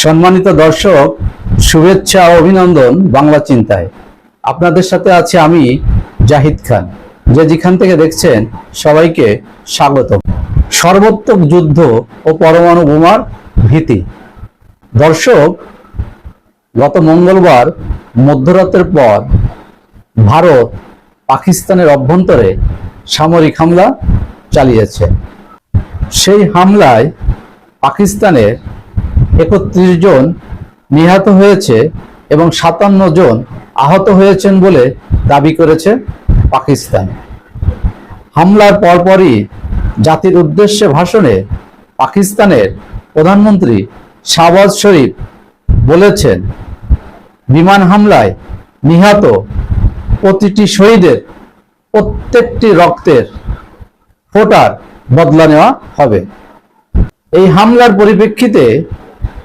সম্মানিত দর্শক, শুভেচ্ছা ও অভিনন্দন বাংলা চিন্তায়। আপনাদের সাথে আছি আমি জাহিদ খান। যেখান থেকে দেখছেন সবাইকে স্বাগত। সর্বোত্তক যুদ্ধ ও পরমাণু বোমার ভীতি। দর্শক, গত মঙ্গলবার মধ্যরাতের পর ভারত পাকিস্তানের অভ্যন্তরে সামরিক হামলা চালিয়েছে। সেই হামলায় পাকিস্তানের ৩১ জন নিহত হয়েছে এবং ৫৭ জন আহত হয়েছেন বলে দাবি করেছে পাকিস্তান। হামলার পরপরই জাতির উদ্দেশ্যে ভাষণে পাকিস্তানের প্রধানমন্ত্রী শাহবাজ শরীফ বলেছেন, বিমান হামলায় নিহত প্রতিটি শহীদের প্রত্যেকটি রক্তের ফোঁটার বদলা নেওয়া হবে। এই হামলার পরিপ্রেক্ষিতে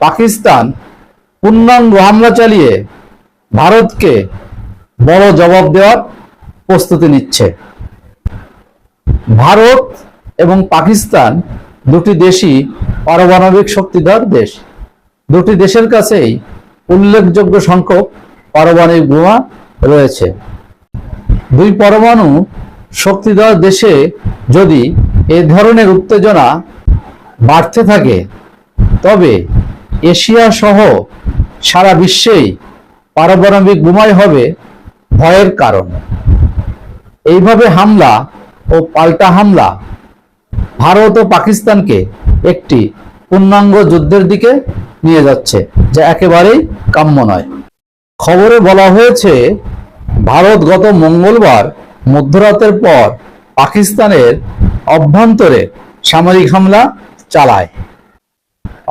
পাকিস্তান পূর্ণাঙ্গ হামলা চালিয়ে ভারতকে বড় জবাব দেওয়ার প্রস্তুতি নিচ্ছে। ভারত এবং পাকিস্তান দুটি দেশই পারমাণবিক শক্তিধর দেশ। দুটি দেশের কাছেই উল্লেখযোগ্য সংখ্যক পারমাণবিক বোমা রয়েছে। দুই পরমাণু শক্তিধর দেশে যদি এ ধরনের উত্তেজনা বাড়তে থাকে, তবে এশিয়া সহ সারা বিশ্বেই পারমাণবিক বোমাই হবে ভয়ের কারণ। এইভাবে হামলা ও পাল্টা হামলা ভারত ও পাকিস্তানকে একটি পূর্ণাঙ্গ যুদ্ধের দিকে নিয়ে যাচ্ছে, যা একেবারেই কাম্য নয়। খবরে বলা হয়েছে, ভারত গত মঙ্গলবার মধ্যরাতের পর পাকিস্তানের অভ্যন্তরে সামরিক হামলা চালায়।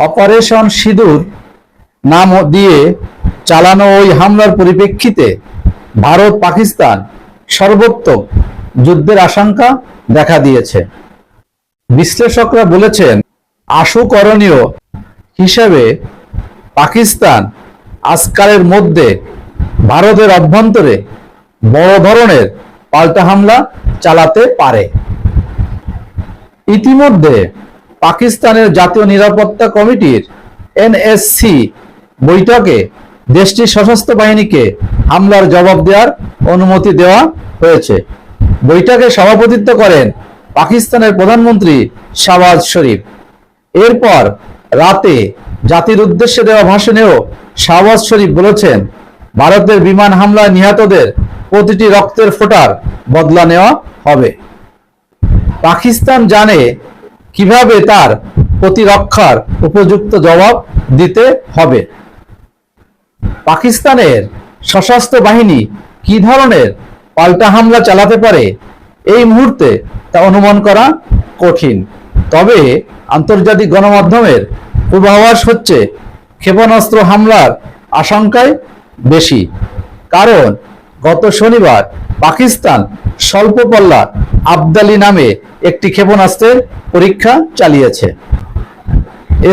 অপারেশন সিঁদুর নাম দিয়ে চালানো ওই হামলার পরিপ্রেক্ষিতে ভারত পাকিস্তান সর্বোত্তক যুদ্ধের আশঙ্কা দেখা দিয়েছে। বিশ্লেষকরা বলেছেন, আশু করণীয় হিসেবে পাকিস্তান আজকালের মধ্যে ভারতের অভ্যন্তরে বড় ধরনের পাল্টা হামলা চালাতে পারে। ইতিমধ্যে পাকিস্তানের জাতীয় নিরাপত্তা কমিটির NSC বৈঠকে দেশটির সশস্ত্র বাহিনীকে হামলার জবাব দেওয়ার অনুমতি দেওয়া হয়েছে। বৈঠকে সভাপতিত্ব করেন পাকিস্তানের প্রধানমন্ত্রী শাহবাজ শরীফ। এরপর রাতে জাতির উদ্দেশ্যে দেওয়া ভাষণেও শাহবাজ শরীফ বলেছেন, ভারতের বিমান হামলায় নিহতদের প্রতিটি রক্তের ফোঁটার বদলা নেওয়া হবে। পাকিস্তান জানে কিভাবে তার প্রতিরক্ষার উপযুক্ত জবাব দিতে হবে। পাকিস্তানের সশস্ত্র বাহিনী কি ধরনের পাল্টা হামলা চালাতে পারে এই মুহূর্তে তা অনুমান করা কঠিন। তবে আন্তর্জাতিক গণমাধ্যমের পূর্বাভাস হচ্ছে, ক্ষেপণাস্ত্র হামলার আশঙ্কাই বেশি। কারণ গত শনিবার পাকিস্তান স্বল্পপল্লা আবদালি নামে একটি ক্ষেপণাস্ত্রের পরীক্ষা চালিয়েছে।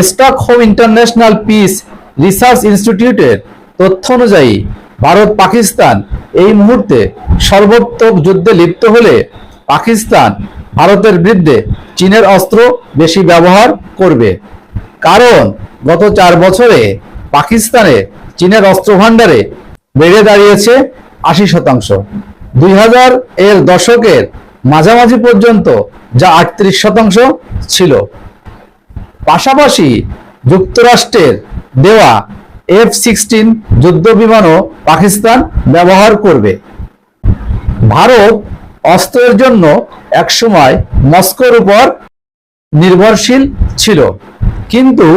স্টকহোম ইন্টারন্যাশনাল পিস রিসার্চ ইনস্টিটিউটের তথ্য অনুযায়ী ভারত পাকিস্তান এই মুহূর্তে সর্বোত্তক যুদ্ধে লিপ্ত হলে পাকিস্তান ভারতের বিরুদ্ধে চীনের অস্ত্র বেশি ব্যবহার করবে। কারণ গত 4 বছরে পাকিস্তানে চীনের অস্ত্র ভাণ্ডারে বেড়ে দাঁড়িয়েছে 80%। 2000 এর দশকের মাঝামাঝি পর্যন্ত যা 38% ছিল। পাশাপাশি যুক্তরাষ্ট্রের দেওয়া F-16 যুদ্ধ বিমানও পাকিস্তান ব্যবহার করবে। ভারত অস্ত্রের জন্য একসময় মস্কোর উপর নির্ভরশীল ছিল, কিন্তু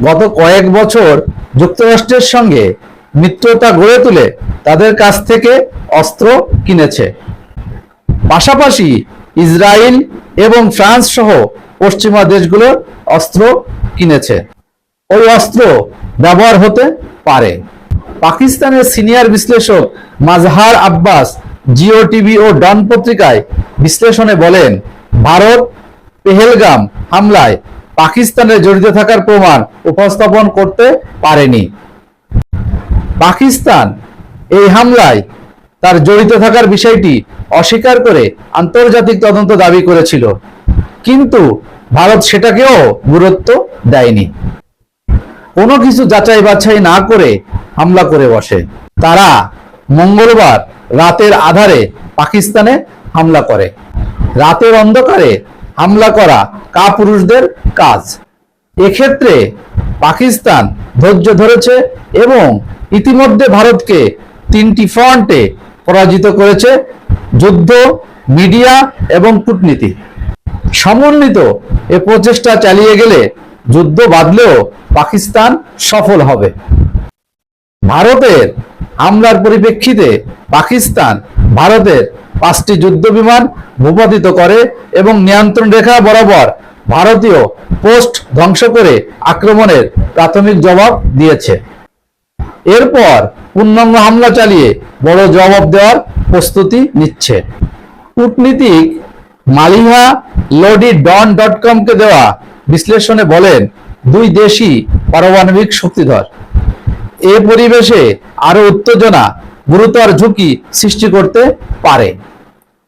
গত কয়েক বছর যুক্তরাষ্ট্রের সঙ্গে মিত্রতা গড়ে তুলে তাদের কাছ থেকে অস্ত্র কিনেছে। পাশাপাশি ইসরায়েল এবং ফ্রান্স সহ পশ্চিমা দেশগুলোর অস্ত্র কিনেছে। ওই অস্ত্র ব্যবহার হতে পারে। পাকিস্তানের সিনিয়র বিশ্লেষক মাজহার আব্বাস জিও টিভি ও ডন পত্রিকায় বিশ্লেষণে বলেন, ভারত পেহেলগাম হামলায় পাকিস্তানের জড়িত থাকার প্রমাণ উপস্থাপন করতে পারেনি। পাকিস্তান এই হামলায় তার জড়িত থাকার বিষয়টি অস্বীকার করে আন্তর্জাতিক তদন্ত দাবি করেছিল, কিন্তু ভারত সেটাকেও গুরুত্ব দেয়নি। কোনো কিছু যাচাই বাছাই না করে হামলা করে বসে। তারা মঙ্গলবার রাতের আধারে পাকিস্তানে হামলা করে। রাতের অন্ধকারে হামলা করা কাপুরুষদের কাজ। এক্ষেত্রে পাকিস্তান ধৈর্য ধরেছে এবং ইতিমধ্যে ভারতকে 3টি ফ্রন্টে পরাজিত করেছে: যুদ্ধ, মিডিয়া এবং কূটনীতি। সমন্বিত এ প্রচেষ্টা চালিয়ে গেলে যুদ্ধ বাঁধলেও পাকিস্তান সফল হবে। ভারতের হামলার পরিপ্রেক্ষিতে পাকিস্তান ভারতের 5টি যুদ্ধ বিমান ভূপাতিত করে এবং নিয়ন্ত্রণ রেখা বরাবর ভারতীয় পোস্ট ধ্বংস করে আক্রমণের প্রাথমিক জবাব দিয়েছে। এরপর পূর্ণাঙ্গ হামলা চালিয়ে বড় জবাব দেওয়ার প্রস্তুতি নিচ্ছে। কূটনীতিক মালিহা lodi.com-কে দেওয়া বিশ্লেষণে বলেন, দুই দেশই পারমাণবিক শক্তিধর। এ পরিবেশে আরো উত্তেজনা গুরুতর ঝুঁকি সৃষ্টি করতে পারে।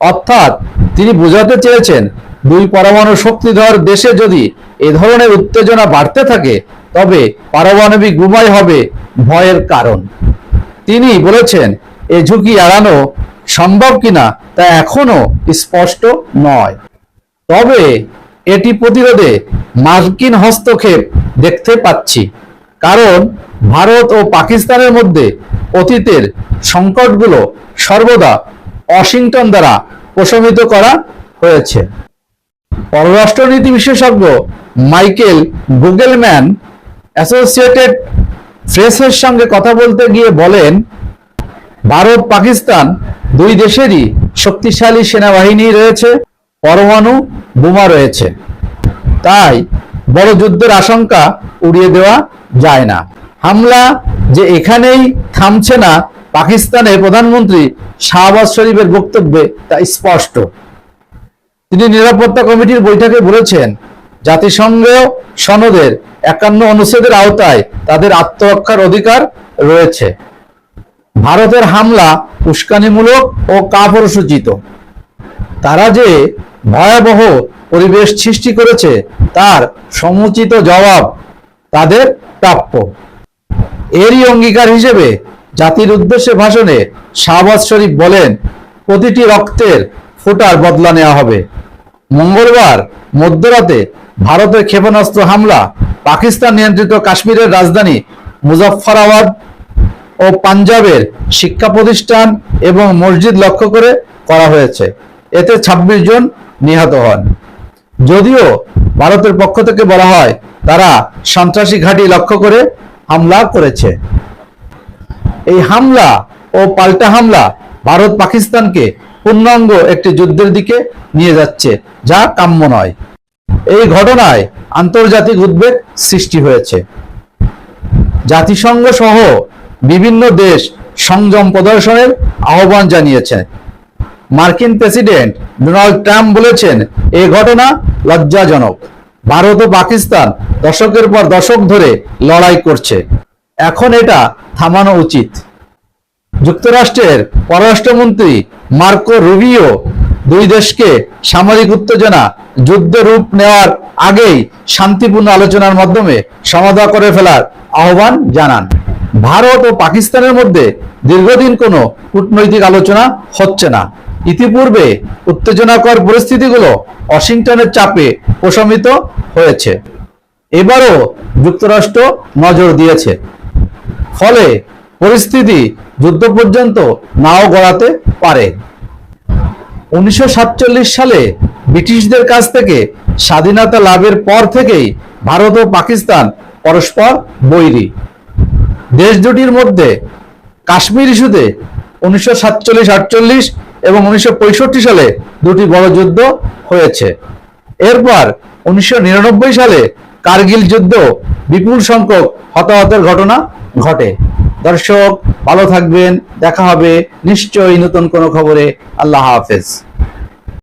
অর্থাৎ তিনি বোঝাতে চেয়েছেন, দুই পরমাণু শক্তিধর দেশে যদি এ ধরনের উত্তেজনা বাড়তে থাকে তবে পারমাণবিক বোমাই হবে ভয়ের কারণ। তিনি বলেছেন, এ ঝুঁকি এড়ানো সম্ভব কিনা তা এখনো স্পষ্ট নয়, তবে এটি প্রতিরোধে মার্কিন হস্তক্ষেপ দেখতে পাচ্ছি। কারণ ভারত ও পাকিস্তানের মধ্যে অতীতের সংকটগুলো সর্বদা ওয়াশিংটন দ্বারা প্রশমিত করা হয়েছে। পররাষ্ট্রনীতি বিশেষজ্ঞ মাইকেল গুগেলম্যান অ্যাসোসিয়েটেড প্রেসের সঙ্গে কথা বলতে গিয়ে বলেন, ভারত পাকিস্তান দুই দেশেরই শক্তিশালী সেনাবাহিনী রয়েছে, পরমাণু বোমা রয়েছে। তাই বড় যুদ্ধের আশঙ্কা উড়িয়ে দেওয়া যায় না। হামলা যে এখানেই থামছে না, পাকিস্তানের প্রধানমন্ত্রী শাহবাজ শরীফের বক্তব্যে তা স্পষ্ট। তিনি নিরাপত্তা কমিটির বৈঠকে বলেছেন, জাতিসংঘ সনদের 51 অনুচ্ছেদের আওতায় তাদের আত্মরক্ষার অধিকার রয়েছে। ভারতের হামলা উস্কানিমূলক ও কাপুরুষোচিত। তারা যে ভয়াবহ পরিবেশ সৃষ্টি করেছে তার সমুচিত জবাব তাদের প্রাপ্য। এরই অঙ্গীকার হিসেবে জাতির উদ্দেশ্যে ভাষণে শাহবাজ শরীফ বলেন, প্রতিটি রক্তের ফোঁটার বদলা নেওয়া হবে। মঙ্গলবার মধ্যরাতে ভারতের ক্ষেপণাস্ত্র হামলা পাকিস্তান নিয়ন্ত্রিত কাশ্মীরের রাজধানী মুজফফরাবাদ ও পাঞ্জাবের শিক্ষা প্রতিষ্ঠান এবং মসজিদ লক্ষ্য করে করা হয়েছে। এতে 26 জন নিহত হন। যদিও ভারতের পক্ষ থেকে বলা হয় তারা সন্ত্রাসী ঘাঁটি লক্ষ্য করে হামলা করেছে। এই হামলা ও পাল্টা হামলা ভারত পাকিস্তানকে পূর্ণাঙ্গ একটি যুদ্ধের দিকে নিয়ে যাচ্ছে, যা কাম্য নয়। এই ঘটনায় আন্তর্জাতিক উদ্বেগ সৃষ্টি হয়েছে। জাতিসংঘ সহ বিভিন্ন দেশ সংযম প্রদর্শনের আহ্বান জানিয়েছে। মার্কিন প্রেসিডেন্ট ডোনাল্ড ট্রাম্প বলেছেন, এই ঘটনা লজ্জাজনক। ভারত ও পাকিস্তান দশকের পর দশক ধরে লড়াই করছে, এখন এটা থামানো উচিত। যুক্তরাষ্ট্রের পররাষ্ট্রমন্ত্রী মার্কো রুবিও দুই দেশকে সামরিক উত্তেজনা যুদ্ধ রূপ নেওয়ার আগেই শান্তিপূর্ণ আলোচনার মাধ্যমে সমাধা করে ফেলার আহ্বান জানান। ভারত ও পাকিস্তানের মধ্যে দীর্ঘদিন কোনো কূটনৈতিক আলোচনা হচ্ছে না। ইতিপূর্বে উত্তেজনাকর পরিস্থিতিগুলো ওয়াশিংটনের চাপে প্রশমিত হয়েছে। এবারও যুক্তরাষ্ট্র নজর দিয়েছে। ফলে পরিস্থিতি যুদ্ধ পর্যন্ত নাও গড়াতে পারে। 1947 সালে ব্রিটিশদের কাছ থেকে স্বাধীনতা লাভের পর থেকেই ভারত ও পাকিস্তান পরস্পর বৈরী। দেশ দুটির মধ্যে কাশ্মীর ইস্যুতে 1947-48 এবং 1965 সালে দুটি বড় যুদ্ধ হয়েছে। এরপর 1999 সালে কার্গিল যুদ্ধ বিপুল সংখ্যক হতাহতের ঘটনা ঘটে। দর্শক ভালো থাকবেন, দেখা হবে নিশ্চয়ই নতুন কোনো খবরে। আল্লাহ হাফেজ।